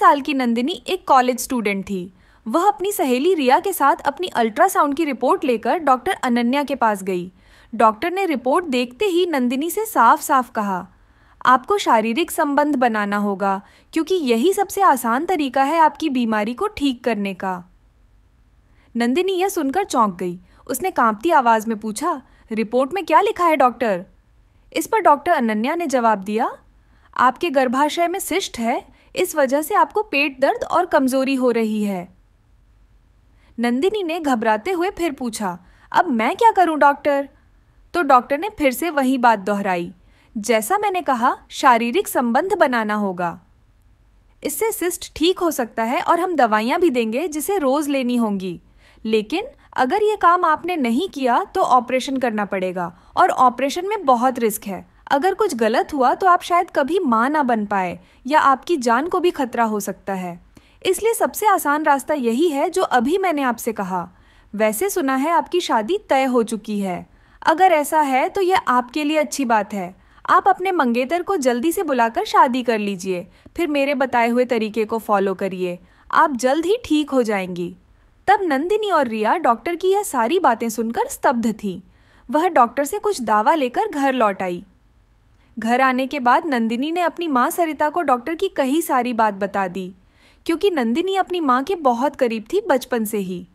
साल की नंदिनी एक कॉलेज स्टूडेंट थी। वह अपनी सहेली रिया के साथ अपनी अल्ट्रासाउंड की रिपोर्ट लेकर डॉक्टर अनन्या के पास गई। डॉक्टर ने रिपोर्ट देखते ही नंदिनी से साफ साफ कहा, आपको शारीरिक संबंध बनाना होगा क्योंकि यही सबसे आसान तरीका है आपकी बीमारी को ठीक करने का। नंदिनी यह सुनकर चौंक गई। उसने कांपती आवाज में पूछा, रिपोर्ट में क्या लिखा है डॉक्टर? इस पर डॉक्टर अनन्या ने जवाब दिया, आपके गर्भाशय में सिस्ट है, इस वजह से आपको पेट दर्द और कमजोरी हो रही है। नंदिनी ने घबराते हुए फिर पूछा, अब मैं क्या करूं डॉक्टर? तो डॉक्टर ने फिर से वही बात दोहराई, जैसा मैंने कहा, शारीरिक संबंध बनाना होगा। इससे सिस्ट ठीक हो सकता है और हम दवाइयां भी देंगे जिसे रोज लेनी होंगी, लेकिन अगर ये काम आपने नहीं किया तो ऑपरेशन करना पड़ेगा और ऑपरेशन में बहुत रिस्क है। अगर कुछ गलत हुआ तो आप शायद कभी माँ ना बन पाए या आपकी जान को भी खतरा हो सकता है। इसलिए सबसे आसान रास्ता यही है जो अभी मैंने आपसे कहा। वैसे सुना है आपकी शादी तय हो चुकी है। अगर ऐसा है तो यह आपके लिए अच्छी बात है। आप अपने मंगेतर को जल्दी से बुलाकर शादी कर लीजिए, फिर मेरे बताए हुए तरीके को फॉलो करिए, आप जल्द ही ठीक हो जाएंगी। तब नंदिनी और रिया डॉक्टर की यह सारी बातें सुनकर स्तब्ध थी। वह डॉक्टर से कुछ दावा लेकर घर लौट आई। घर आने के बाद नंदिनी ने अपनी माँ सरिता को डॉक्टर की कई सारी बात बता दी, क्योंकि नंदिनी अपनी माँ के बहुत करीब थी बचपन से ही।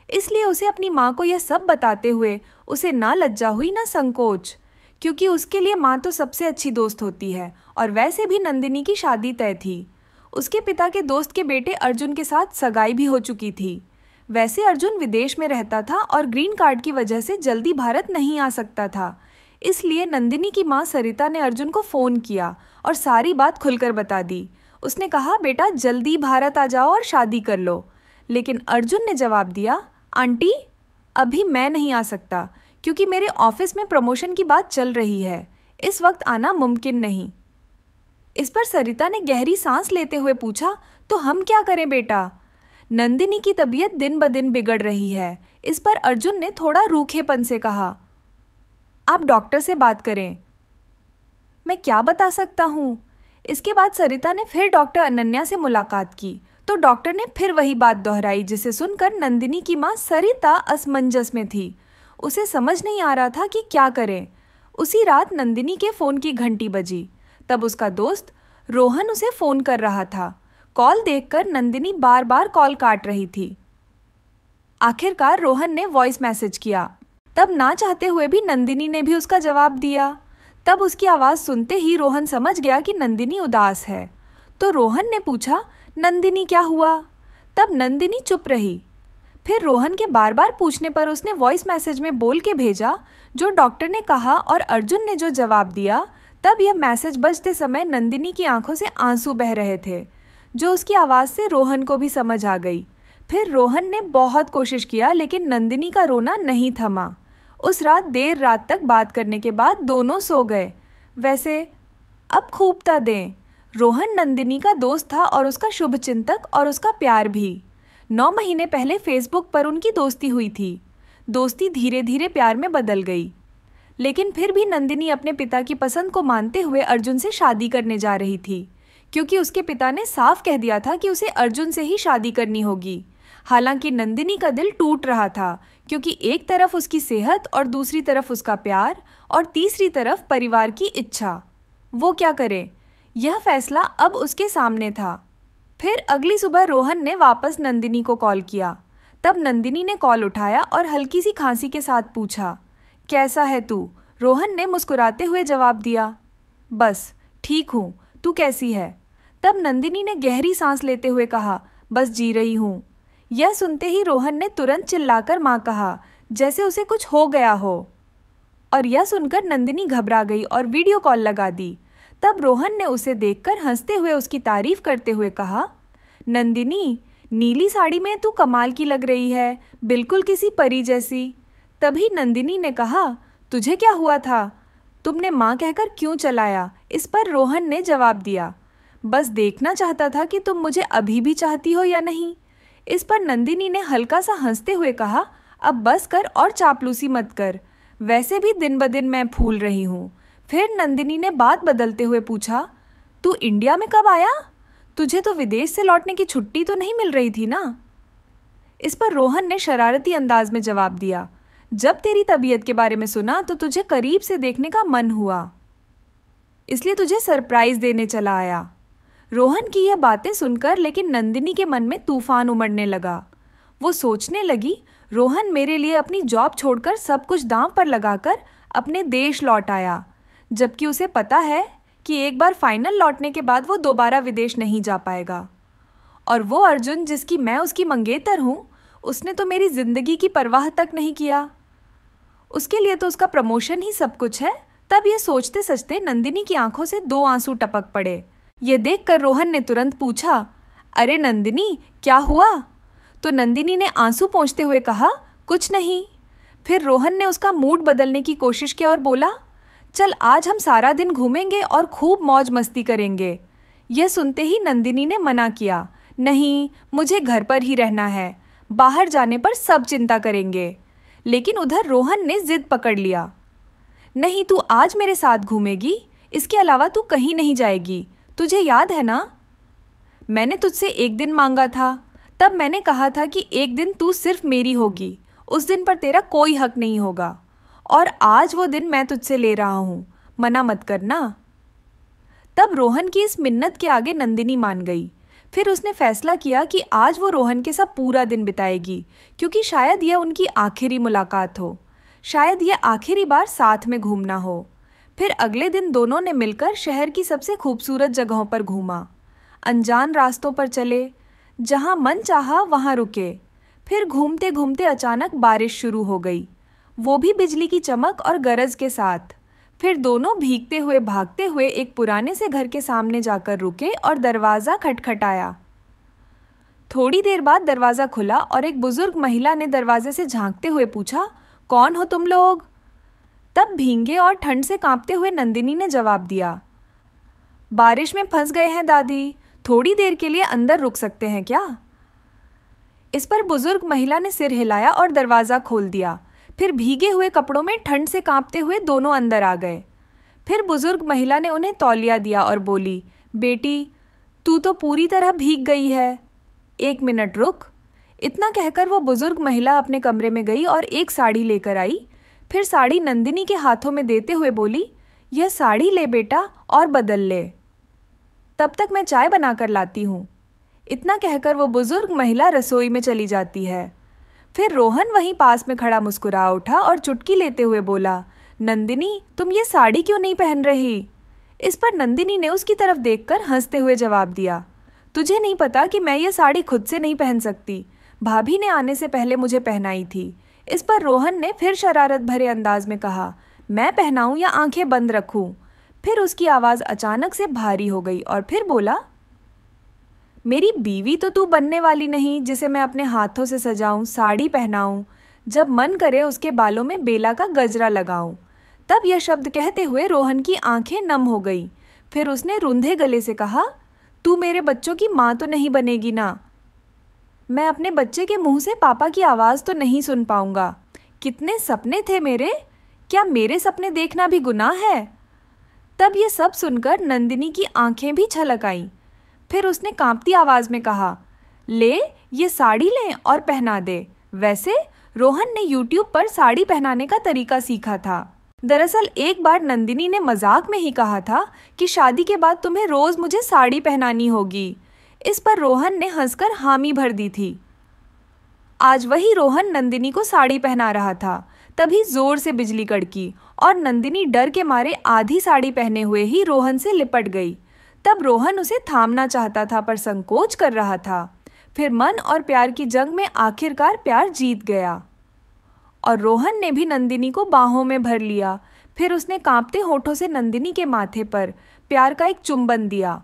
इसलिए उसे अपनी माँ को यह सब बताते हुए उसे ना लज्जा हुई ना संकोच, क्योंकि उसके लिए माँ तो सबसे अच्छी दोस्त होती है। और वैसे भी नंदिनी की शादी तय थी। उसके पिता के दोस्त के बेटे अर्जुन के साथ सगाई भी हो चुकी थी। वैसे अर्जुन विदेश में रहता था और ग्रीन कार्ड की वजह से जल्दी भारत नहीं आ सकता था। इसलिए नंदिनी की माँ सरिता ने अर्जुन को फ़ोन किया और सारी बात खुलकर बता दी। उसने कहा, बेटा जल्दी भारत आ जाओ और शादी कर लो। लेकिन अर्जुन ने जवाब दिया, आंटी अभी मैं नहीं आ सकता क्योंकि मेरे ऑफिस में प्रमोशन की बात चल रही है, इस वक्त आना मुमकिन नहीं। इस पर सरिता ने गहरी सांस लेते हुए पूछा, तो हम क्या करें बेटा? नंदिनी की तबीयत दिन ब दिन बिगड़ रही है। इस पर अर्जुन ने थोड़ा रूखेपन से कहा, आप डॉक्टर से बात करें। मैं क्या बता सकता हूँ? इसके बाद सरिता ने फिर डॉक्टर अनन्या से मुलाकात की तो डॉक्टर ने फिर वही बात दोहराई, जिसे सुनकर नंदिनी की माँ सरिता असमंजस में थी। उसे समझ नहीं आ रहा था कि क्या करें। उसी रात नंदिनी के फ़ोन की घंटी बजी। तब उसका दोस्त रोहन उसे फ़ोन कर रहा था। कॉल देखकर नंदिनी बार बार कॉल काट रही थी। आखिरकार रोहन ने वॉइस मैसेज किया। तब ना चाहते हुए भी नंदिनी ने भी उसका जवाब दिया। तब उसकी आवाज़ सुनते ही रोहन समझ गया कि नंदिनी उदास है। तो रोहन ने पूछा, नंदिनी क्या हुआ? तब नंदिनी चुप रही। फिर रोहन के बार बार पूछने पर उसने वॉइस मैसेज में बोल के भेजा जो डॉक्टर ने कहा और अर्जुन ने जो जवाब दिया। तब यह मैसेज बजते समय नंदिनी की आंखों से आंसू बह रहे थे, जो उसकी आवाज़ से रोहन को भी समझ आ गई। फिर रोहन ने बहुत कोशिश किया लेकिन नंदिनी का रोना नहीं थमा। उस रात देर रात तक बात करने के बाद दोनों सो गए। वैसे अब खूबता दें, रोहन नंदिनी का दोस्त था और उसका शुभचिंतक और उसका प्यार भी। 9 महीने पहले फेसबुक पर उनकी दोस्ती हुई थी। दोस्ती धीरे धीरे प्यार में बदल गई। लेकिन फिर भी नंदिनी अपने पिता की पसंद को मानते हुए अर्जुन से शादी करने जा रही थी, क्योंकि उसके पिता ने साफ कह दिया था कि उसे अर्जुन से ही शादी करनी होगी। हालांकि नंदिनी का दिल टूट रहा था, क्योंकि एक तरफ उसकी सेहत और दूसरी तरफ उसका प्यार और तीसरी तरफ परिवार की इच्छा। वो क्या करे, यह फैसला अब उसके सामने था। फिर अगली सुबह रोहन ने वापस नंदिनी को कॉल किया। तब नंदिनी ने कॉल उठाया और हल्की सी खांसी के साथ पूछा, कैसा है तू? रोहन ने मुस्कुराते हुए जवाब दिया, बस ठीक हूँ, तू कैसी है? तब नंदिनी ने गहरी सांस लेते हुए कहा, बस जी रही हूँ। यह सुनते ही रोहन ने तुरंत चिल्लाकर माँ कहा, जैसे उसे कुछ हो गया हो। और यह सुनकर नंदिनी घबरा गई और वीडियो कॉल लगा दी। तब रोहन ने उसे देखकर हंसते हुए उसकी तारीफ करते हुए कहा, नंदिनी नीली साड़ी में तू कमाल की लग रही है, बिल्कुल किसी परी जैसी। तभी नंदिनी ने कहा, तुझे क्या हुआ था? तुमने माँ कहकर क्यों चलाया? इस पर रोहन ने जवाब दिया, बस देखना चाहता था कि तुम मुझे अभी भी चाहती हो या नहीं। इस पर नंदिनी ने हल्का सा हंसते हुए कहा, अब बस कर और चापलूसी मत कर, वैसे भी दिन ब दिन मैं फूल रही हूँ। फिर नंदिनी ने बात बदलते हुए पूछा, तू इंडिया में कब आया? तुझे तो विदेश से लौटने की छुट्टी तो नहीं मिल रही थी ना? इस पर रोहन ने शरारती अंदाज में जवाब दिया, जब तेरी तबीयत के बारे में सुना तो तुझे करीब से देखने का मन हुआ, इसलिए तुझे सरप्राइज देने चला आया। रोहन की यह बातें सुनकर लेकिन नंदिनी के मन में तूफान उमड़ने लगा। वो सोचने लगी, रोहन मेरे लिए अपनी जॉब छोड़कर सब कुछ दांव पर लगाकर अपने देश लौट आया, जबकि उसे पता है कि एक बार फाइनल लौटने के बाद वो दोबारा विदेश नहीं जा पाएगा। और वो अर्जुन जिसकी मैं उसकी मंगेतर हूँ, उसने तो मेरी जिंदगी की परवाह तक नहीं किया। उसके लिए तो उसका प्रमोशन ही सब कुछ है। तब ये सोचते सोचते नंदिनी की आंखों से 2 आंसू टपक पड़े। ये देखकर रोहन ने तुरंत पूछा, अरे नंदिनी, क्या हुआ? तो नंदिनी ने आंसू पोंछते हुए कहा, कुछ नहीं। फिर रोहन ने उसका मूड बदलने की कोशिश की और बोला, चल आज हम सारा दिन घूमेंगे और खूब मौज मस्ती करेंगे। यह सुनते ही नंदिनी ने मना किया, नहीं, मुझे घर पर ही रहना है, बाहर जाने पर सब चिंता करेंगे। लेकिन उधर रोहन ने जिद पकड़ लिया, नहीं, तू आज मेरे साथ घूमेगी, इसके अलावा तू कहीं नहीं जाएगी। तुझे याद है ना, मैंने तुझसे एक दिन मांगा था, तब मैंने कहा था कि एक दिन तू सिर्फ मेरी होगी, उस दिन पर तेरा कोई हक नहीं होगा। और आज वो दिन मैं तुझसे ले रहा हूँ, मना मत करना। तब रोहन की इस मिन्नत के आगे नंदिनी मान गई। फिर उसने फैसला किया कि आज वो रोहन के साथ पूरा दिन बिताएगी, क्योंकि शायद यह उनकी आखिरी मुलाकात हो, शायद यह आखिरी बार साथ में घूमना हो। फिर अगले दिन दोनों ने मिलकर शहर की सबसे खूबसूरत जगहों पर घूमा, अनजान रास्तों पर चले, जहाँ मन चाहा वहाँ रुके। फिर घूमते घूमते अचानक बारिश शुरू हो गई, वो भी बिजली की चमक और गरज के साथ। फिर दोनों भीगते हुए भागते हुए एक पुराने से घर के सामने जाकर रुके और दरवाज़ा खटखटाया। थोड़ी देर बाद दरवाज़ा खुला और एक बुजुर्ग महिला ने दरवाजे से झांकते हुए पूछा, कौन हो तुम लोग? तब भींगे और ठंड से कांपते हुए नंदिनी ने जवाब दिया, बारिश में फंस गए हैं दादी, थोड़ी देर के लिए अंदर रुक सकते हैं क्या? इस पर बुजुर्ग महिला ने सिर हिलाया और दरवाज़ा खोल दिया। फिर भीगे हुए कपड़ों में ठंड से कांपते हुए दोनों अंदर आ गए। फिर बुजुर्ग महिला ने उन्हें तौलिया दिया और बोली, बेटी, तू तो पूरी तरह भीग गई है, 1 मिनट रुक। इतना कहकर वो बुजुर्ग महिला अपने कमरे में गई और एक साड़ी लेकर आई। फिर साड़ी नंदिनी के हाथों में देते हुए बोली, यह साड़ी ले बेटा और बदल ले, तब तक मैं चाय बनाकर लाती हूँ। इतना कहकर वो बुजुर्ग महिला रसोई में चली जाती है। फिर रोहन वहीं पास में खड़ा मुस्कुरा उठा और चुटकी लेते हुए बोला, नंदिनी, तुम ये साड़ी क्यों नहीं पहन रही? इस पर नंदिनी ने उसकी तरफ देखकर हंसते हुए जवाब दिया, तुझे नहीं पता कि मैं ये साड़ी खुद से नहीं पहन सकती, भाभी ने आने से पहले मुझे पहनाई थी। इस पर रोहन ने फिर शरारत भरे अंदाज में कहा, मैं पहनाऊं या आंखें बंद रखूं? फिर उसकी आवाज़ अचानक से भारी हो गई और फिर बोला, मेरी बीवी तो तू बनने वाली नहीं जिसे मैं अपने हाथों से सजाऊं, साड़ी पहनाऊं, जब मन करे उसके बालों में बेला का गजरा लगाऊं। तब यह शब्द कहते हुए रोहन की आंखें नम हो गई। फिर उसने रूंधे गले से कहा, तू मेरे बच्चों की माँ तो नहीं बनेगी ना? मैं अपने बच्चे के मुंह से पापा की आवाज़ तो नहीं सुन पाऊंगा। कितने सपने थे मेरे, क्या मेरे सपने देखना भी गुनाह है? तब ये सब सुनकर नंदिनी की आंखें भी छलक आईं। फिर उसने कांपती आवाज़ में कहा, ले, ये साड़ी लें और पहना दे। वैसे रोहन ने YouTube पर साड़ी पहनाने का तरीका सीखा था। दरअसल एक बार नंदिनी ने मजाक में ही कहा था कि शादी के बाद तुम्हें रोज़ मुझे साड़ी पहनानी होगी। इस पर रोहन ने हंसकर हामी भर दी थी। आज वही रोहन नंदिनी को साड़ी पहना रहा था, तभी जोर से बिजली कड़की और नंदिनी डर के मारे आधी साड़ी पहने हुए ही रोहन से लिपट गई। तब रोहन उसे थामना चाहता था पर संकोच कर रहा था। फिर मन और प्यार की जंग में आखिरकार प्यार जीत गया और रोहन ने भी नंदिनी को बाहों में भर लिया। फिर उसने कांपते होठों से नंदिनी के माथे पर प्यार का एक चुंबन दिया।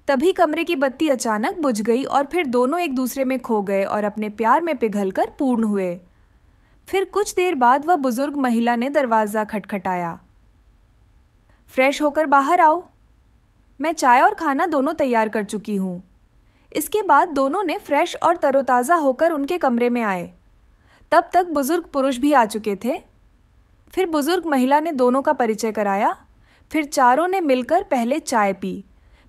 तभी कमरे की बत्ती अचानक बुझ गई और फिर दोनों एक दूसरे में खो गए और अपने प्यार में पिघलकर पूर्ण हुए। फिर कुछ देर बाद वह बुजुर्ग महिला ने दरवाज़ा खटखटाया। फ्रेश होकर बाहर आओ, मैं चाय और खाना दोनों तैयार कर चुकी हूँ। इसके बाद दोनों ने फ्रेश और तरोताज़ा होकर उनके कमरे में आए। तब तक बुजुर्ग पुरुष भी आ चुके थे। फिर बुजुर्ग महिला ने दोनों का परिचय कराया। फिर चारों ने मिलकर पहले चाय पी,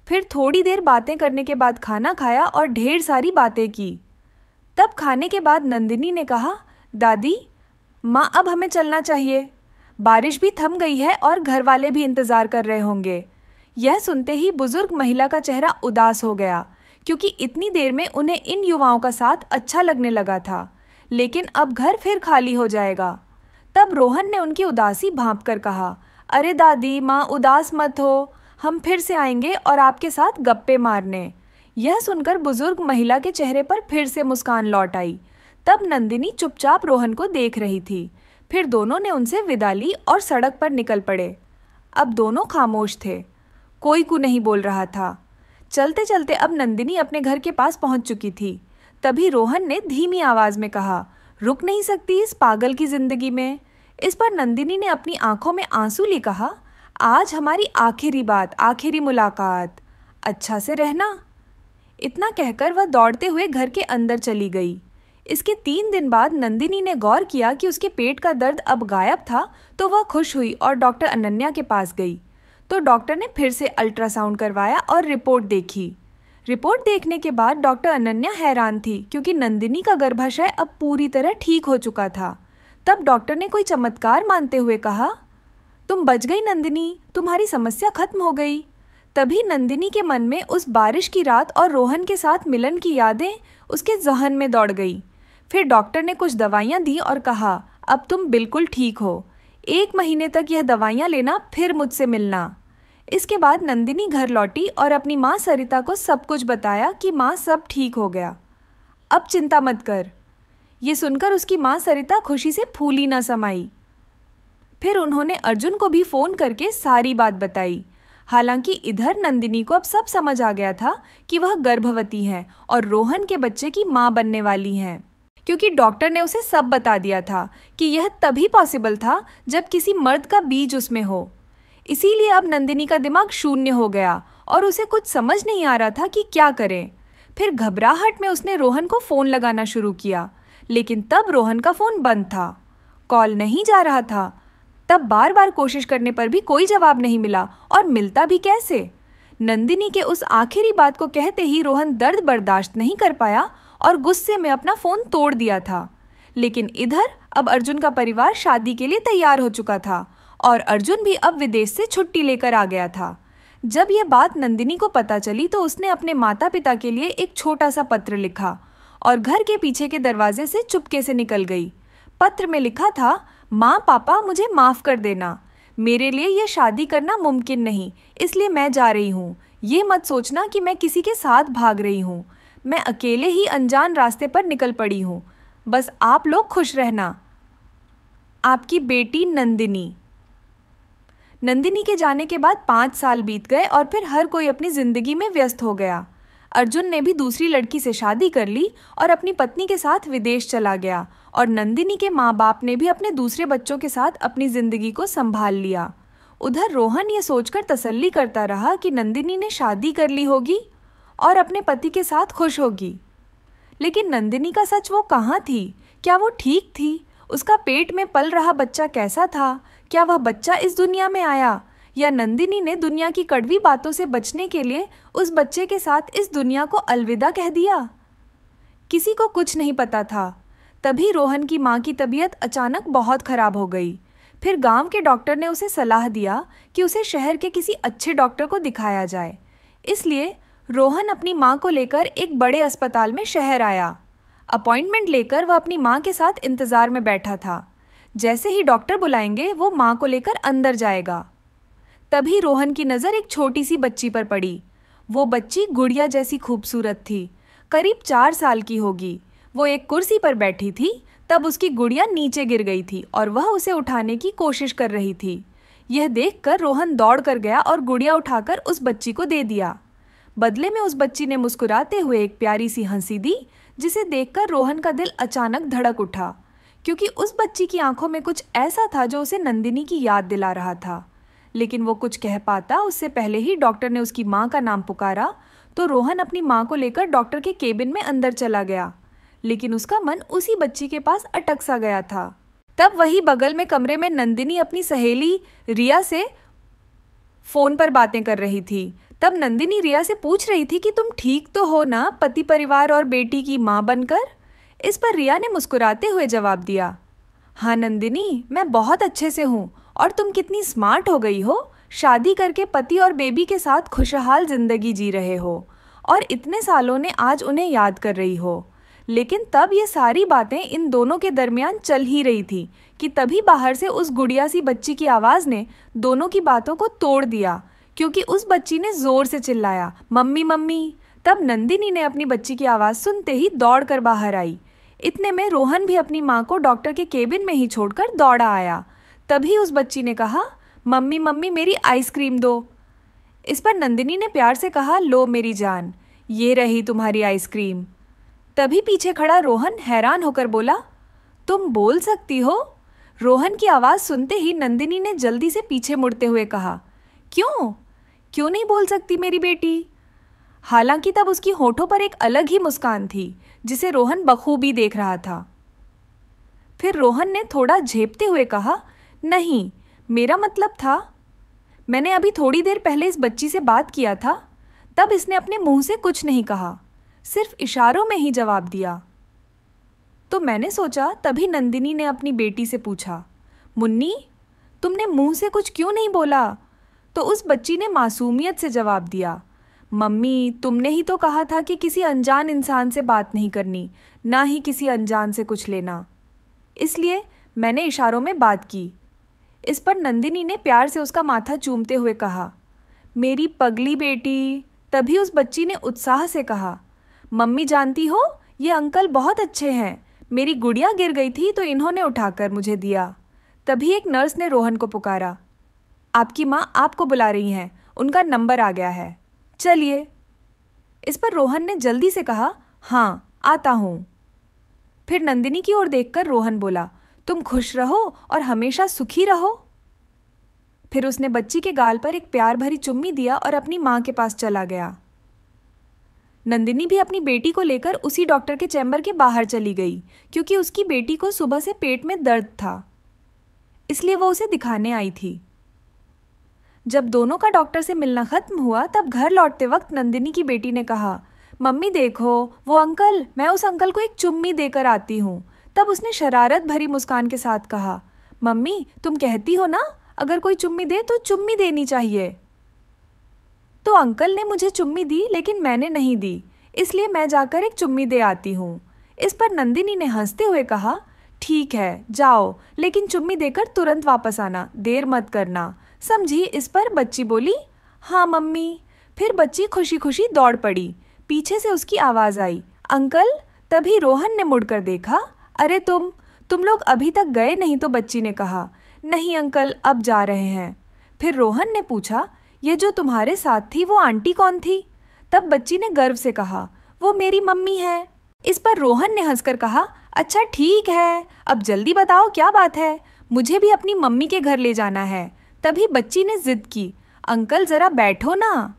फिर थोड़ी देर बातें करने के बाद खाना खाया और ढेर सारी बातें की। तब खाने के बाद नंदिनी ने कहा, दादी माँ, अब हमें चलना चाहिए। बारिश भी थम गई है और घर वाले भी इंतज़ार कर रहे होंगे। यह सुनते ही बुजुर्ग महिला का चेहरा उदास हो गया, क्योंकि इतनी देर में उन्हें इन युवाओं का साथ अच्छा लगने लगा था, लेकिन अब घर फिर खाली हो जाएगा। तब रोहन ने उनकी उदासी भांप कर कहा, अरे दादी माँ, उदास मत हो, हम फिर से आएंगे और आपके साथ गप्पे मारने। यह सुनकर बुजुर्ग महिला के चेहरे पर फिर से मुस्कान लौट आई। तब नंदिनी चुपचाप रोहन को देख रही थी। फिर दोनों ने उनसे विदा ली और सड़क पर निकल पड़े। अब दोनों खामोश थे, कोई को नहीं बोल रहा था। चलते चलते अब नंदिनी अपने घर के पास पहुंच चुकी थी। तभी रोहन ने धीमी आवाज में कहा, रुक नहीं सकती इस पागल की जिंदगी में। इस पर नंदिनी ने अपनी आंखों में आंसू लिए कहा, आज हमारी आखिरी बात, आखिरी मुलाकात, अच्छा से रहना। इतना कहकर वह दौड़ते हुए घर के अंदर चली गई। इसके 3 दिन बाद नंदिनी ने गौर किया कि उसके पेट का दर्द अब गायब था, तो वह खुश हुई और डॉक्टर अनन्या के पास गई। तो डॉक्टर ने फिर से अल्ट्रासाउंड करवाया और रिपोर्ट देखी। रिपोर्ट देखने के बाद डॉक्टर अनन्या हैरान थी, क्योंकि नंदिनी का गर्भाशय अब पूरी तरह ठीक हो चुका था। तब डॉक्टर ने कोई चमत्कार मानते हुए कहा, तुम बच गई नंदिनी, तुम्हारी समस्या खत्म हो गई। तभी नंदिनी के मन में उस बारिश की रात और रोहन के साथ मिलन की यादें उसके ज़हन में दौड़ गई। फिर डॉक्टर ने कुछ दवाइयाँ दी और कहा, अब तुम बिल्कुल ठीक हो, 1 महीने तक यह दवाइयाँ लेना, फिर मुझसे मिलना। इसके बाद नंदिनी घर लौटी और अपनी माँ सरिता को सब कुछ बताया कि माँ, सब ठीक हो गया, अब चिंता मत कर। ये सुनकर उसकी माँ सरिता खुशी से फूली न समाई। फिर उन्होंने अर्जुन को भी फ़ोन करके सारी बात बताई। हालांकि इधर नंदिनी को अब सब समझ आ गया था कि वह गर्भवती है और रोहन के बच्चे की माँ बनने वाली हैं, क्योंकि डॉक्टर ने उसे सब बता दिया था कि यह तभी पॉसिबल था जब किसी मर्द का बीज उसमें हो। इसीलिए अब नंदिनी का दिमाग शून्य हो गया और उसे कुछ समझ नहीं आ रहा था कि क्या करें। फिर घबराहट में उसने रोहन को फ़ोन लगाना शुरू किया, लेकिन तब रोहन का फ़ोन बंद था, कॉल नहीं जा रहा था। तब बार बार कोशिश करने पर भी कोई जवाब नहीं मिला, और मिलता भी कैसे। नंदिनी के उस आखिरी बात को कहते ही रोहन दर्द बर्दाश्त नहीं कर पाया और गुस्से में अपना फ़ोन तोड़ दिया था। लेकिन इधर अब अर्जुन का परिवार शादी के लिए तैयार हो चुका था और अर्जुन भी अब विदेश से छुट्टी लेकर आ गया था। जब यह बात नंदिनी को पता चली तो उसने अपने माता पिता के लिए एक छोटा सा पत्र लिखा और घर के पीछे के दरवाजे से चुपके से निकल गई। पत्र में लिखा था, माँ पापा, मुझे माफ़ कर देना, मेरे लिए यह शादी करना मुमकिन नहीं, इसलिए मैं जा रही हूँ। ये मत सोचना कि मैं किसी के साथ भाग रही हूँ, मैं अकेले ही अनजान रास्ते पर निकल पड़ी हूँ। बस आप लोग खुश रहना। आपकी बेटी नंदिनी। नंदिनी के जाने के बाद 5 साल बीत गए और फिर हर कोई अपनी ज़िंदगी में व्यस्त हो गया। अर्जुन ने भी दूसरी लड़की से शादी कर ली और अपनी पत्नी के साथ विदेश चला गया, और नंदिनी के माँ बाप ने भी अपने दूसरे बच्चों के साथ अपनी ज़िंदगी को संभाल लिया। उधर रोहन ये सोचकर तसल्ली करता रहा कि नंदिनी ने शादी कर ली होगी और अपने पति के साथ खुश होगी। लेकिन नंदिनी का सच वो कहाँ थी? क्या वो ठीक थी? उसका पेट में पल रहा बच्चा कैसा था? क्या वह बच्चा इस दुनिया में आया, या नंदिनी ने दुनिया की कड़वी बातों से बचने के लिए उस बच्चे के साथ इस दुनिया को अलविदा कह दिया? किसी को कुछ नहीं पता था। तभी रोहन की माँ की तबीयत अचानक बहुत खराब हो गई। फिर गांव के डॉक्टर ने उसे सलाह दिया कि उसे शहर के किसी अच्छे डॉक्टर को दिखाया जाए। इसलिए रोहन अपनी माँ को लेकर एक बड़े अस्पताल में शहर आया। अपॉइंटमेंट लेकर वह अपनी माँ के साथ इंतज़ार में बैठा था। जैसे ही डॉक्टर बुलाएंगे वो माँ को लेकर अंदर जाएगा। तभी रोहन की नज़र एक छोटी सी बच्ची पर पड़ी। वो बच्ची गुड़िया जैसी खूबसूरत थी, करीब 4 साल की होगी। वो एक कुर्सी पर बैठी थी। तब उसकी गुड़िया नीचे गिर गई थी और वह उसे उठाने की कोशिश कर रही थी। यह देखकर रोहन दौड़ कर गया और गुड़िया उठाकर उस बच्ची को दे दिया। बदले में उस बच्ची ने मुस्कुराते हुए एक प्यारी सी हंसी दी, जिसे देखकर रोहन का दिल अचानक धड़क उठा, क्योंकि उस बच्ची की आंखों में कुछ ऐसा था जो उसे नंदिनी की याद दिला रहा था। लेकिन वो कुछ कह पाता उससे पहले ही डॉक्टर ने उसकी माँ का नाम पुकारा। तो रोहन अपनी माँ को लेकर डॉक्टर के केबिन में अंदर चला गया, लेकिन उसका मन उसी बच्ची के पास अटक सा गया था। तब वही बगल में कमरे में नंदिनी अपनी सहेली रिया से फ़ोन पर बातें कर रही थी। तब नंदिनी रिया से पूछ रही थी कि तुम ठीक तो हो ना, पति परिवार और बेटी की माँ बनकर। इस पर रिया ने मुस्कुराते हुए जवाब दिया, हाँ नंदिनी, मैं बहुत अच्छे से हूँ। और तुम कितनी स्मार्ट हो गई हो, शादी करके पति और बेबी के साथ खुशहाल जिंदगी जी रहे हो और इतने सालों ने आज उन्हें याद कर रही हो। लेकिन तब ये सारी बातें इन दोनों के दरमियान चल ही रही थी कि तभी बाहर से उस गुड़िया सी बच्ची की आवाज़ ने दोनों की बातों को तोड़ दिया, क्योंकि उस बच्ची ने जोर से चिल्लाया, मम्मी मम्मी। तब नंदिनी ने अपनी बच्ची की आवाज़ सुनते ही दौड़ कर बाहर आई। इतने में रोहन भी अपनी माँ को डॉक्टर के केबिन में ही छोड़कर दौड़ा आया। तभी उस बच्ची ने कहा, मम्मी मम्मी मेरी आइसक्रीम दो। इस पर नंदिनी ने प्यार से कहा, लो मेरी जान, ये रही तुम्हारी आइसक्रीम। तभी पीछे खड़ा रोहन हैरान होकर बोला, तुम बोल सकती हो? रोहन की आवाज़ सुनते ही नंदिनी ने जल्दी से पीछे मुड़ते हुए कहा, क्यों क्यों नहीं बोल सकती मेरी बेटी? हालांकि तब उसकी होठों पर एक अलग ही मुस्कान थी जिसे रोहन बखूबी देख रहा था। फिर रोहन ने थोड़ा झेपते हुए कहा, नहीं, मेरा मतलब था, मैंने अभी थोड़ी देर पहले इस बच्ची से बात किया था। तब इसने अपने मुंह से कुछ नहीं कहा, सिर्फ इशारों में ही जवाब दिया। तो मैंने सोचा, तभी नंदिनी ने अपनी बेटी से पूछा, मुन्नी तुमने मुंह से कुछ क्यों नहीं बोला? तो उस बच्ची ने मासूमियत से जवाब दिया, मम्मी तुमने ही तो कहा था कि किसी अनजान इंसान से बात नहीं करनी, ना ही किसी अनजान से कुछ लेना, इसलिए मैंने इशारों में बात की। इस पर नंदिनी ने प्यार से उसका माथा चूमते हुए कहा, मेरी पगली बेटी। तभी उस बच्ची ने उत्साह से कहा, मम्मी जानती हो, ये अंकल बहुत अच्छे हैं, मेरी गुड़िया गिर गई थी तो इन्होंने उठाकर मुझे दिया। तभी एक नर्स ने रोहन को पुकारा, आपकी माँ आपको बुला रही हैं, उनका नंबर आ गया है, चलिए। इस पर रोहन ने जल्दी से कहा, हाँ आता हूँ। फिर नंदिनी की ओर देखकर रोहन बोला, तुम खुश रहो और हमेशा सुखी रहो। फिर उसने बच्ची के गाल पर एक प्यार भरी चुम्मी दिया और अपनी माँ के पास चला गया। नंदिनी भी अपनी बेटी को लेकर उसी डॉक्टर के चैम्बर के बाहर चली गई, क्योंकि उसकी बेटी को सुबह से पेट में दर्द था, इसलिए वो उसे दिखाने आई थी। जब दोनों का डॉक्टर से मिलना खत्म हुआ, तब घर लौटते वक्त नंदिनी की बेटी ने कहा, मम्मी देखो वो अंकल, मैं उस अंकल को एक चुम्मी देकर आती हूँ। तब उसने शरारत भरी मुस्कान के साथ कहा, मम्मी तुम कहती हो ना, अगर कोई चुम्मी दे तो चुम्मी देनी चाहिए। तो अंकल ने मुझे चुम्मी दी, लेकिन मैंने नहीं दी, इसलिए मैं जाकर एक चुम्मी दे आती हूँ। इस पर नंदिनी ने हंसते हुए कहा, ठीक है जाओ, लेकिन चुम्मी देकर तुरंत वापस आना, देर मत करना, समझी? इस पर बच्ची बोली, हाँ मम्मी। फिर बच्ची खुशी खुशी दौड़ पड़ी। पीछे से उसकी आवाज़ आई, अंकल। तभी रोहन ने मुड़कर देखा, अरे तुम लोग अभी तक गए नहीं? तो बच्ची ने कहा, नहीं अंकल, अब जा रहे हैं। फिर रोहन ने पूछा, ये जो तुम्हारे साथ थी वो आंटी कौन थी? तब बच्ची ने गर्व से कहा, वो मेरी मम्मी है। इस पर रोहन ने हंसकर कहा, अच्छा ठीक है, अब जल्दी बताओ क्या बात है, मुझे भी अपनी मम्मी के घर ले जाना है। तभी बच्ची ने जिद की, अंकल ज़रा बैठो ना।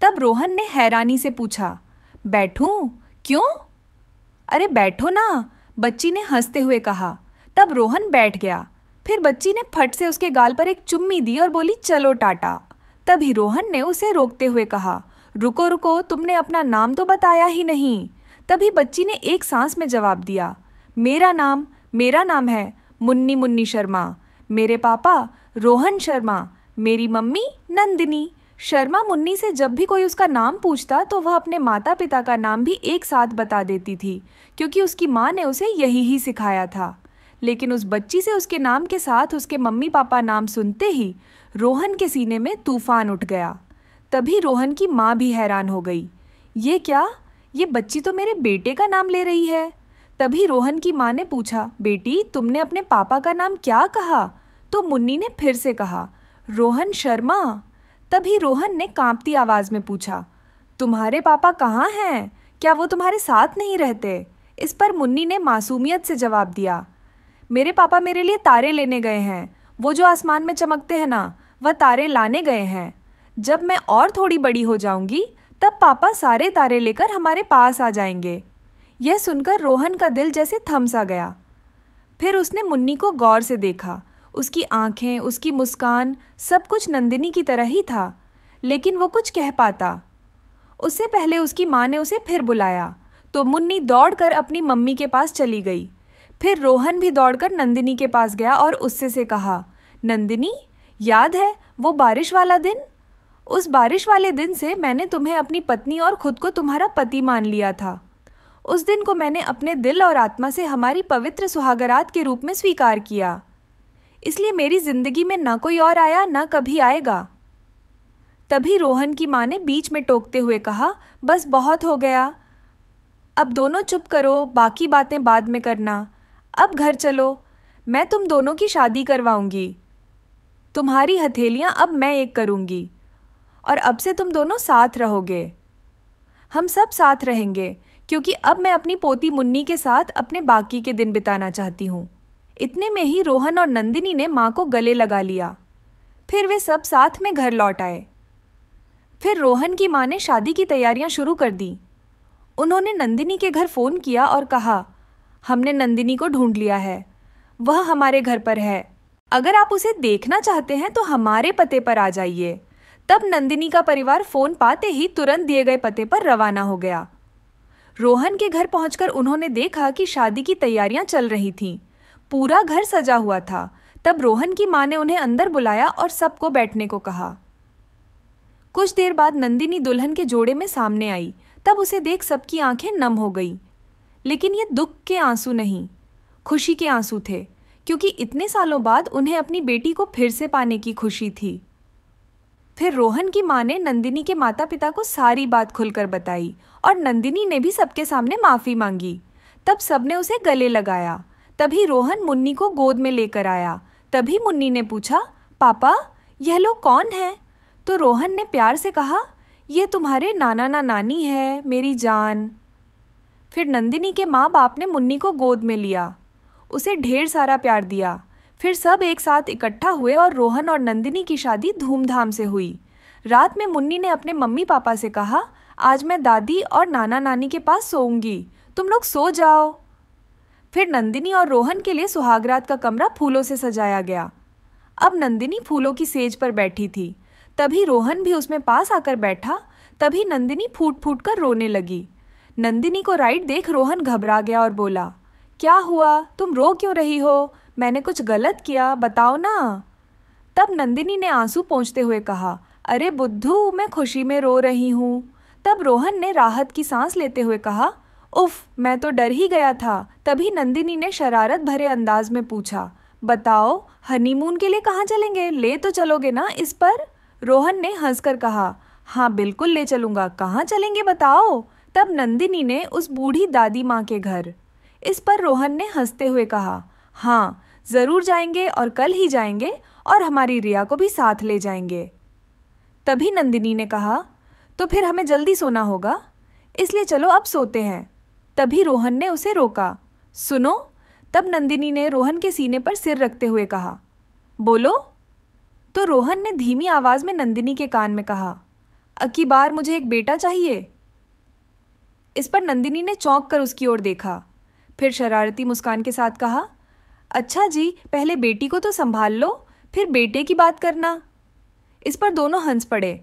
तब रोहन ने हैरानी से पूछा, बैठूं? क्यों? अरे बैठो ना, बच्ची ने हंसते हुए कहा। तब रोहन बैठ गया। फिर बच्ची ने फट से उसके गाल पर एक चुम्मी दी और बोली, चलो टाटा। तभी रोहन ने उसे रोकते हुए कहा, रुको रुको, तुमने अपना नाम तो बताया ही नहीं। तभी बच्ची ने एक सांस में जवाब दिया, मेरा नाम है मुन्नी मुन्नी शर्मा। मेरे पापा रोहन शर्मा, मेरी मम्मी नंदिनी शर्मा। मुन्नी से जब भी कोई उसका नाम पूछता तो वह अपने माता पिता का नाम भी एक साथ बता देती थी, क्योंकि उसकी माँ ने उसे यही ही सिखाया था। लेकिन उस बच्ची से उसके नाम के साथ उसके मम्मी पापा नाम सुनते ही रोहन के सीने में तूफान उठ गया। तभी रोहन की माँ भी हैरान हो गई, ये क्या, ये बच्ची तो मेरे बेटे का नाम ले रही है। तभी रोहन की माँ ने पूछा, बेटी तुमने अपने पापा का नाम क्या कहा? तो मुन्नी ने फिर से कहा, रोहन शर्मा। तभी रोहन ने कांपती आवाज़ में पूछा, तुम्हारे पापा कहाँ हैं? क्या वो तुम्हारे साथ नहीं रहते? इस पर मुन्नी ने मासूमियत से जवाब दिया, मेरे पापा मेरे लिए तारे लेने गए हैं, वो जो आसमान में चमकते हैं ना, वह तारे लाने गए हैं। जब मैं और थोड़ी बड़ी हो जाऊंगी तब पापा सारे तारे लेकर हमारे पास आ जाएंगे। यह सुनकर रोहन का दिल जैसे थम सा गया। फिर उसने मुन्नी को गौर से देखा। उसकी आंखें, उसकी मुस्कान, सब कुछ नंदिनी की तरह ही था। लेकिन वो कुछ कह पाता। उससे पहले उसकी माँ ने उसे फिर बुलाया तो मुन्नी दौड़कर अपनी मम्मी के पास चली गई। फिर रोहन भी दौड़कर नंदिनी के पास गया और उससे से कहा, नंदिनी, याद है वो बारिश वाला दिन? उस बारिश वाले दिन से मैंने तुम्हें अपनी पत्नी और खुद को तुम्हारा पति मान लिया था। उस दिन को मैंने अपने दिल और आत्मा से हमारी पवित्र सुहागरात के रूप में स्वीकार किया। इसलिए मेरी जिंदगी में ना कोई और आया, ना कभी आएगा। तभी रोहन की माँ ने बीच में टोकते हुए कहा, बस बहुत हो गया, अब दोनों चुप करो, बाकी बातें बाद में करना। अब घर चलो, मैं तुम दोनों की शादी करवाऊंगी। तुम्हारी हथेलियाँ अब मैं एक करूंगी और अब से तुम दोनों साथ रहोगे। हम सब साथ रहेंगे क्योंकि अब मैं अपनी पोती मुन्नी के साथ अपने बाकी के दिन बिताना चाहती हूँ। इतने में ही रोहन और नंदिनी ने माँ को गले लगा लिया। फिर वे सब साथ में घर लौट आए। फिर रोहन की माँ ने शादी की तैयारियां शुरू कर दी। उन्होंने नंदिनी के घर फ़ोन किया और कहा, हमने नंदिनी को ढूंढ लिया है, वह हमारे घर पर है। अगर आप उसे देखना चाहते हैं तो हमारे पते पर आ जाइए। तब नंदिनी का परिवार फ़ोन पाते ही तुरंत दिए गए पते पर रवाना हो गया। रोहन के घर पहुंचकर उन्होंने देखा कि शादी की तैयारियां चल रही थीं। पूरा घर सजा हुआ था। तब रोहन की माँ ने उन्हें अंदर बुलाया और सबको बैठने को कहा। कुछ देर बाद नंदिनी दुल्हन के जोड़े में सामने आई। तब उसे देख सबकी आंखें नम हो गई। लेकिन ये दुख के आंसू नहीं, खुशी के आंसू थे, क्योंकि इतने सालों बाद उन्हें अपनी बेटी को फिर से पाने की खुशी थी। फिर रोहन की माँ ने नंदिनी के माता पिता को सारी बात खुलकर बताई और नंदिनी ने भी सबके सामने माफ़ी मांगी। तब सबने उसे गले लगाया। तभी रोहन मुन्नी को गोद में लेकर आया। तभी मुन्नी ने पूछा, पापा, यह लोग कौन हैं? तो रोहन ने प्यार से कहा, ये तुम्हारे नाना नानी है, मेरी जान। फिर नंदिनी के माँ बाप ने मुन्नी को गोद में लिया, उसे ढेर सारा प्यार दिया। फिर सब एक साथ इकट्ठा हुए और रोहन और नंदिनी की शादी धूमधाम से हुई। रात में मुन्नी ने अपने मम्मी पापा से कहा, आज मैं दादी और नाना नानी के पास सोऊंगी, तुम लोग सो जाओ। फिर नंदिनी और रोहन के लिए सुहागरात का कमरा फूलों से सजाया गया। अब नंदिनी फूलों की सेज पर बैठी थी। तभी रोहन भी उसमें पास आकर बैठा। तभी नंदिनी फूट फूट कर रोने लगी। नंदिनी को राइट देख रोहन घबरा गया और बोला, क्या हुआ, तुम रो क्यों रही हो? मैंने कुछ गलत किया, बताओ ना। तब नंदिनी ने आंसू पोंछते हुए कहा, अरे बुद्धू, मैं खुशी में रो रही हूँ। तब रोहन ने राहत की सांस लेते हुए कहा, उफ, मैं तो डर ही गया था। तभी नंदिनी ने शरारत भरे अंदाज में पूछा, बताओ, हनीमून के लिए कहाँ चलेंगे? ले तो चलोगे ना इस पर? रोहन ने हंसकर कहा, हाँ बिल्कुल ले चलूँगा, कहाँ चलेंगे बताओ? तब नंदिनी ने उस बूढ़ी दादी माँ के घर। इस पर रोहन ने हंसते हुए कहा, हाँ ज़रूर जाएंगे और कल ही जाएंगे और हमारी रिया को भी साथ ले जाएंगे। तभी नंदिनी ने कहा, तो फिर हमें जल्दी सोना होगा, इसलिए चलो अब सोते हैं। तभी रोहन ने उसे रोका, सुनो। तब नंदिनी ने रोहन के सीने पर सिर रखते हुए कहा, बोलो। तो रोहन ने धीमी आवाज़ में नंदिनी के कान में कहा, अकी बार मुझे एक बेटा चाहिए। इस पर नंदिनी ने चौंक कर उसकी ओर देखा, फिर शरारती मुस्कान के साथ कहा, अच्छा जी, पहले बेटी को तो संभाल लो, फिर बेटे की बात करना। इस पर दोनों हंस पड़े।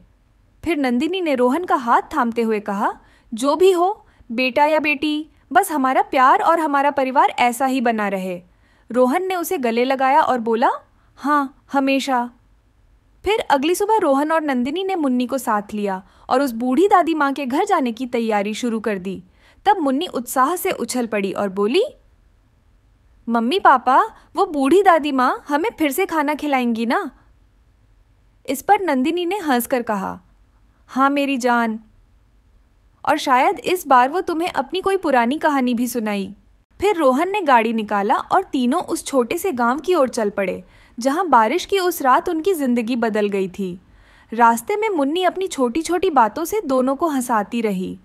फिर नंदिनी ने रोहन का हाथ थामते हुए कहा, जो भी हो, बेटा या बेटी, बस हमारा प्यार और हमारा परिवार ऐसा ही बना रहे। रोहन ने उसे गले लगाया और बोला, हाँ हमेशा। फिर अगली सुबह रोहन और नंदिनी ने मुन्नी को साथ लिया और उस बूढ़ी दादी माँ के घर जाने की तैयारी शुरू कर दी। तब मुन्नी उत्साह से उछल पड़ी और बोली, मम्मी पापा, वो बूढ़ी दादी माँ हमें फिर से खाना खिलाएंगी ना? इस पर नंदिनी ने हंसकर कहा, हाँ मेरी जान, और शायद इस बार वो तुम्हें अपनी कोई पुरानी कहानी भी सुनाई। फिर रोहन ने गाड़ी निकाला और तीनों उस छोटे से गांव की ओर चल पड़े, जहां बारिश की उस रात उनकी जिंदगी बदल गई थी। रास्ते में मुन्नी अपनी छोटी छोटी बातों से दोनों को हंसाती रही।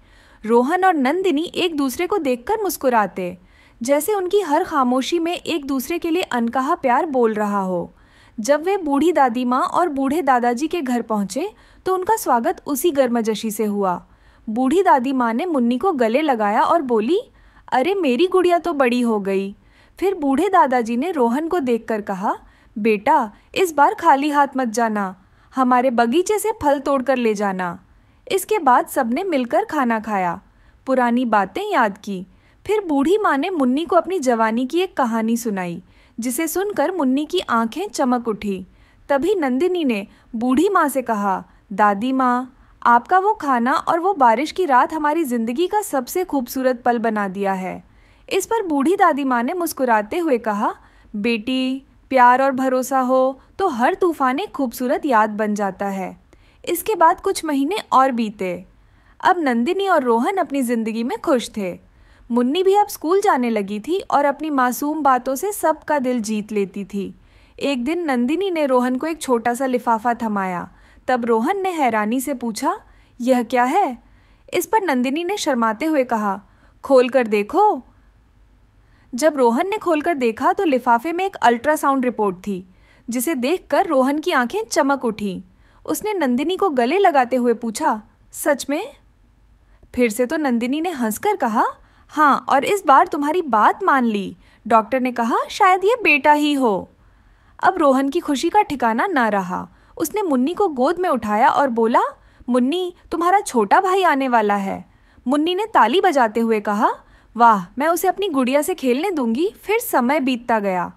रोहन और नंदिनी एक दूसरे को देखकर मुस्कुराते, जैसे उनकी हर खामोशी में एक दूसरे के लिए अनकहा प्यार बोल रहा हो। जब वे बूढ़ी दादी माँ और बूढ़े दादाजी के घर पहुँचे तो उनका स्वागत उसी गर्मजोशी से हुआ। बूढ़ी दादी माँ ने मुन्नी को गले लगाया और बोली, अरे मेरी गुड़िया तो बड़ी हो गई। फिर बूढ़े दादाजी ने रोहन को देखकर कहा, बेटा, इस बार खाली हाथ मत जाना, हमारे बगीचे से फल तोड़कर ले जाना। इसके बाद सबने मिलकर खाना खाया, पुरानी बातें याद की। फिर बूढ़ी माँ ने मुन्नी को अपनी जवानी की एक कहानी सुनाई, जिसे सुनकर मुन्नी की आंखें चमक उठी। तभी नंदिनी ने बूढ़ी माँ से कहा, दादी माँ, आपका वो खाना और वो बारिश की रात हमारी जिंदगी का सबसे खूबसूरत पल बना दिया है। इस पर बूढ़ी दादी माँ ने मुस्कुराते हुए कहा, बेटी, प्यार और भरोसा हो तो हर तूफान एक खूबसूरत याद बन जाता है। इसके बाद कुछ महीने और बीते। अब नंदिनी और रोहन अपनी जिंदगी में खुश थे। मुन्नी भी अब स्कूल जाने लगी थी और अपनी मासूम बातों से सबका दिल जीत लेती थी। एक दिन नंदिनी ने रोहन को एक छोटा सा लिफाफा थमाया। तब रोहन ने हैरानी से पूछा, यह क्या है? इस पर नंदिनी ने शर्माते हुए कहा, खोल कर देखो। जब रोहन ने खोलकर देखा तो लिफाफे में एक अल्ट्रासाउंड रिपोर्ट थी, जिसे देखकर रोहन की आंखें चमक उठीं। उसने नंदिनी को गले लगाते हुए पूछा, सच में? फिर से तो नंदिनी ने हंसकर कहा, हाँ, और इस बार तुम्हारी बात मान ली। डॉक्टर ने कहा शायद ये बेटा ही हो। अब रोहन की खुशी का ठिकाना न रहा। उसने मुन्नी को गोद में उठाया और बोला, मुन्नी, तुम्हारा छोटा भाई आने वाला है। मुन्नी ने ताली बजाते हुए कहा, वाह, मैं उसे अपनी गुड़िया से खेलने दूंगी। फिर समय बीतता गया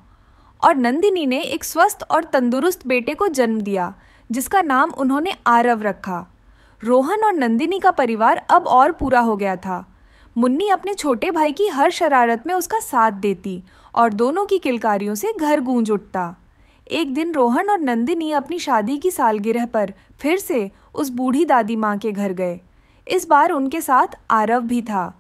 और नंदिनी ने एक स्वस्थ और तंदुरुस्त बेटे को जन्म दिया, जिसका नाम उन्होंने आरव रखा। रोहन और नंदिनी का परिवार अब और पूरा हो गया था। मुन्नी अपने छोटे भाई की हर शरारत में उसका साथ देती और दोनों की किलकारियों से घर गूंज उठता। एक दिन रोहन और नंदिनी अपनी शादी की सालगिरह पर फिर से उस बूढ़ी दादी माँ के घर गए। इस बार उनके साथ आरव भी था।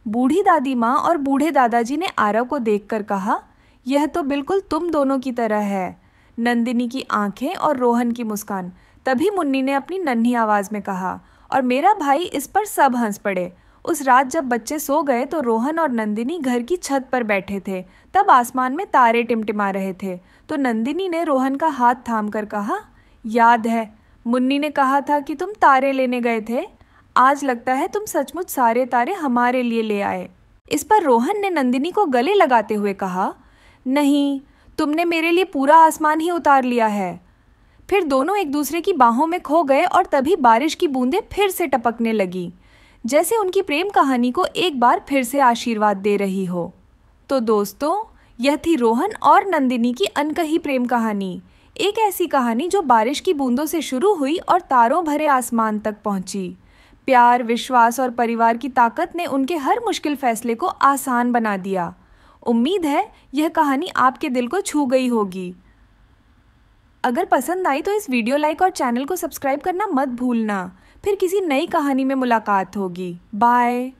बूढ़ी दादी माँ और बूढ़े दादाजी ने आरव को देखकर कहा, यह तो बिल्कुल तुम दोनों की तरह है। नंदिनी की आंखें और रोहन की मुस्कान। तभी मुन्नी ने अपनी नन्ही आवाज़ में कहा, और मेरा भाई। इस पर सब हंस पड़े। उस रात जब बच्चे सो गए तो रोहन और नंदिनी घर की छत पर बैठे थे। तब आसमान में तारे टिमटिमा रहे थे। तो नंदिनी ने रोहन का हाथ थामकर कहा, याद है, मुन्नी ने कहा था कि तुम तारे लेने गए थे। आज लगता है तुम सचमुच सारे तारे हमारे लिए ले आए। इस पर रोहन ने नंदिनी को गले लगाते हुए कहा, नहीं, तुमने मेरे लिए पूरा आसमान ही उतार लिया है। फिर दोनों एक दूसरे की बाहों में खो गए और तभी बारिश की बूंदें फिर से टपकने लगी, जैसे उनकी प्रेम कहानी को एक बार फिर से आशीर्वाद दे रही हो। तो दोस्तों, यह थी रोहन और नंदिनी की अनकही प्रेम कहानी। एक ऐसी कहानी जो बारिश की बूंदों से शुरू हुई और तारों भरे आसमान तक पहुंची। प्यार, विश्वास और परिवार की ताकत ने उनके हर मुश्किल फैसले को आसान बना दिया। उम्मीद है यह कहानी आपके दिल को छू गई होगी। अगर पसंद आई तो इस वीडियो लाइक और चैनल को सब्सक्राइब करना मत भूलना। फिर किसी नई कहानी में मुलाकात होगी। बाय।